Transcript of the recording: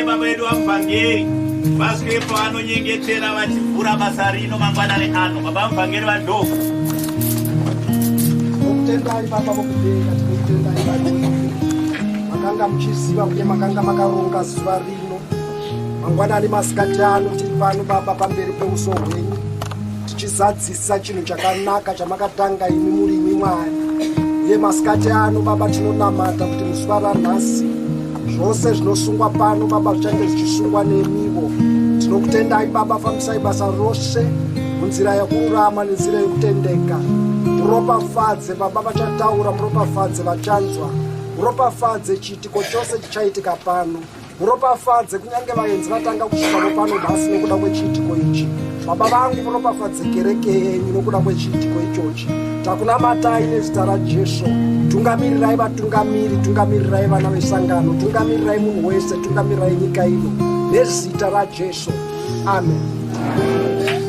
baba vedu vamupangeri vaswepo vanonyengetera vachivhura basa rino mangwanani ano. Baba mupangeri vadoko. Tendai baba vokudeka, tinotendai baba. Makanga muchiziva uye makanga makaronga zuva rino. Mangwanani masikati ano tiri pano baba pamberi peuso hwenyu. Tichizadzisa chinhu chakanaka chamakatanga imi muri imi Mwari. Uye masikati ano baba tinonamata kuti muzuva ranhasi zvose zvinosungwa pano baba zvichange zvichisungwa nemiwo. Tinokutendai baba, fambisai basa rose munzira yokururama nenzira yokutendeka. Muropafadze baba vachataura, muropafadze vachanzwa, muropafadze chiitiko chose chichaitika pano, muropafadze kunyange vaenzi vatanga kusvikapo pano basi nekuda kwechiitiko ichi. Baba vangu muropafadze kereke yenyu nokuda kwechiitiko ichochi. Takunamatai nezita raJesu. Tungamirirai vatungamiri, tungamirirai vana vesangano, tungamirirai munhu wese, tungamirirai nyika ino nezita raJesu. Amen.